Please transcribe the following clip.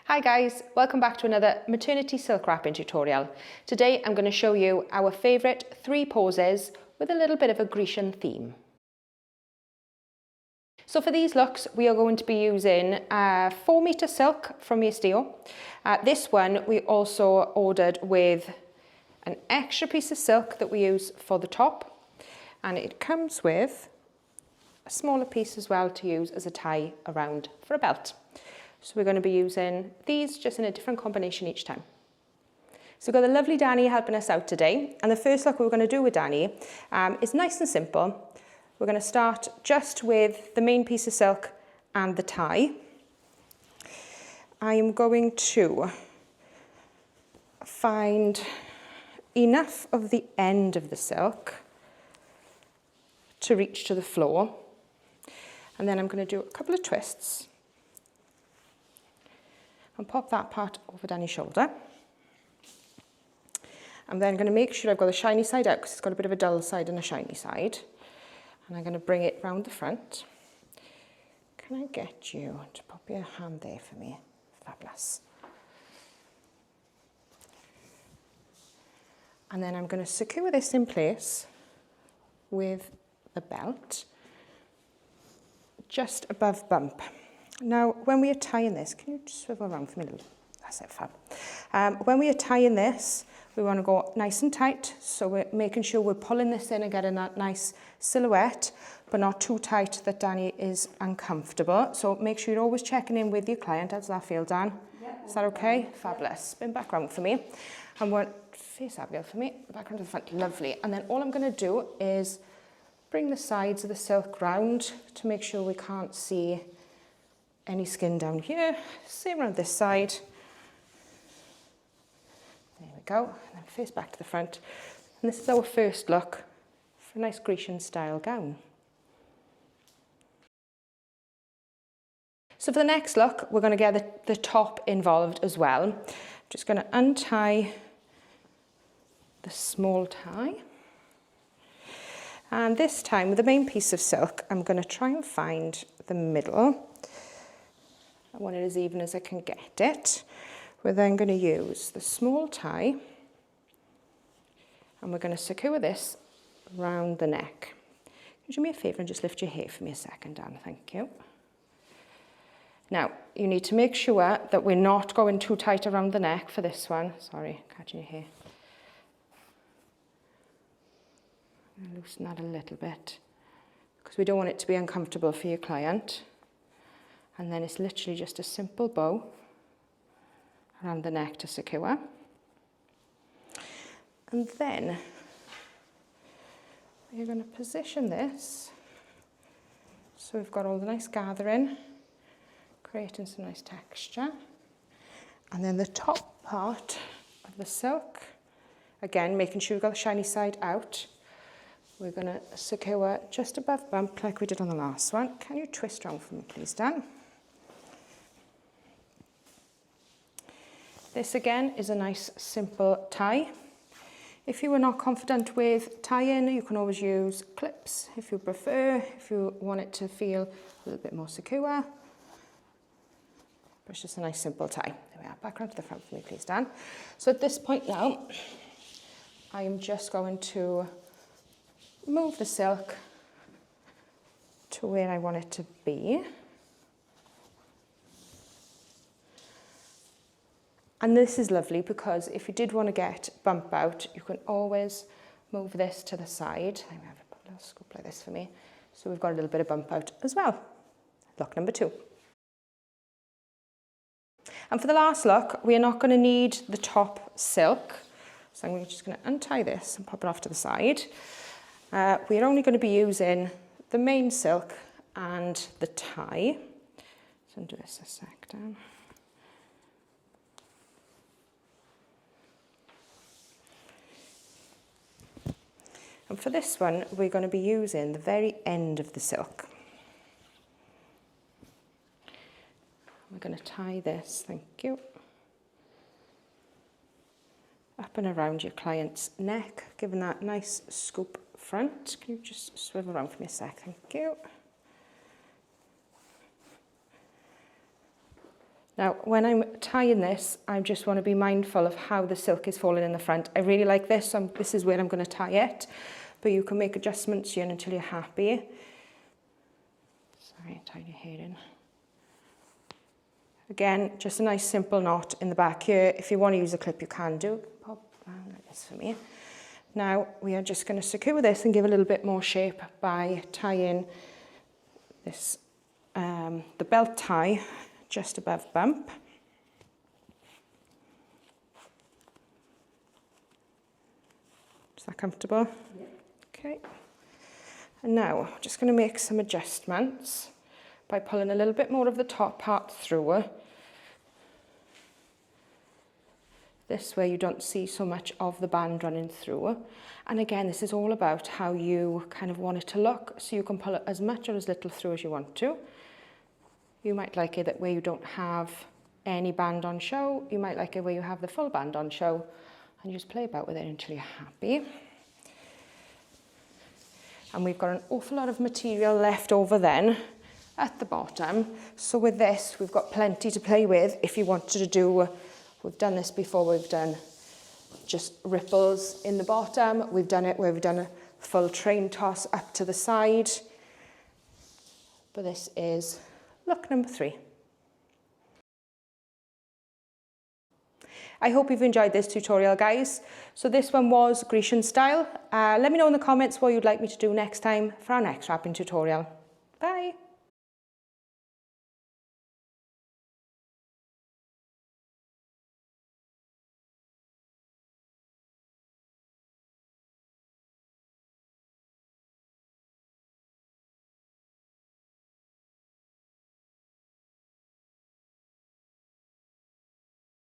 Hi guys, welcome back to another maternity silk wrapping tutorial. Today I'm going to show you our favourite 3 poses with a little bit of a Grecian theme. So for these looks we are going to be using 4 metre silk from Esteo. This one we also ordered with an extra piece of silk that we use for the top, and it comes with a smaller piece as well to use as a tie around for a belt. So we're going to be using these just in a different combination each time. So we've got the lovely Danny helping us out today, and the first look we're going to do with Danny is nice and simple. We're going to start just with the main piece of silk and the tie. I am going to find enough of the end of the silk to reach to the floor, and then I'm going to do a couple of twists and pop that part over Danny's shoulder. I'm then going to make sure I've got the shiny side out because it's got a bit of a dull side and a shiny side. And I'm going to bring it round the front. Can I get you to pop your hand there for me? Fabulous. And then I'm going to secure this in place with the belt just above bump. Now, when we are tying this, can you just swivel around for me a little? That's it, fab. When we are tying this, we want to go nice and tight, so we're making sure we're pulling this in and getting that nice silhouette, but not too tight that Danny is uncomfortable. So make sure you're always checking in with your client. How does that feel, Dan? Yeah. Is that okay? Fabulous. Spin back round for me. And we'll face Abigail for me, back round to the front. Lovely. And then all I'm going to do is bring the sides of the silk round to make sure we can't see any skin down here. Same around this side. There we go. And then face back to the front. And this is our first look for a nice Grecian style gown. So for the next look, we're going to get the top involved as well. I'm just going to untie the small tie. And this time, with the main piece of silk, I'm going to try and find the middle. I want it as even as I can get it. We're then going to use the small tie, and we're going to secure this round the neck. Could you do me a favour and just lift your hair for me a second, Dan? Thank you. Now, you need to make sure that we're not going too tight around the neck for this one. Sorry, catching your hair. Loosen that a little bit because we don't want it to be uncomfortable for your client. And then it's literally just a simple bow around the neck to secure. And then we're going to position this so we've got all the nice gathering, creating some nice texture. And then the top part of the silk, again making sure we've got the shiny side out, we're going to secure just above bump like we did on the last one. Can you twist around for me please, Dan? This again is a nice simple tie. If you were not confident with tying, you can always use clips if you prefer, if you want it to feel a little bit more secure. But it's just a nice simple tie. There we are, back around to the front for me please, Dan. So at this point now, I am just going to move the silk to where I want it to be. And this is lovely because if you did want to get bump out, you can always move this to the side. I'm going to have a little scoop like this for me. So we've got a little bit of bump out as well. Look number 2. And for the last look, we are not going to need the top silk. So I'm just going to untie this and pop it off to the side. We're only going to be using the main silk and the tie. So undo this a sec, Dan. And for this one, we're going to be using the very end of the silk. We're going to tie this, thank you, up and around your client's neck, giving that nice scoop front. Can you just swivel around for me a sec, thank you. Now, when I'm tying this, I just want to be mindful of how the silk is falling in the front. I really like this, so this is where I'm going to tie it, but you can make adjustments here until you're happy. Sorry, tying your hair in. Again, just a nice simple knot in the back here. If you want to use a clip, you can do. Pop around like this for me. Now, we are just going to secure this and give a little bit more shape by tying this, the belt tie just above bump. Is that comfortable? Yeah. Okay. And now, I'm just going to make some adjustments by pulling a little bit more of the top part through. This way you don't see so much of the band running through. And again, this is all about how you kind of want it to look, so you can pull it as much or as little through as you want to. You might like it that way you don't have any band on show. You might like it where you have the full band on show, and you just play about with it until you're happy. And we've got an awful lot of material left over then at the bottom. So with this, we've got plenty to play with. If you wanted to do, we've done this before, we've done just ripples in the bottom. We've done it where we've done a full train toss up to the side. But this is look number 3. I hope you've enjoyed this tutorial, guys. So this one was Grecian style. Let me know in the comments what you'd like me to do next time for our next wrapping tutorial. Bye.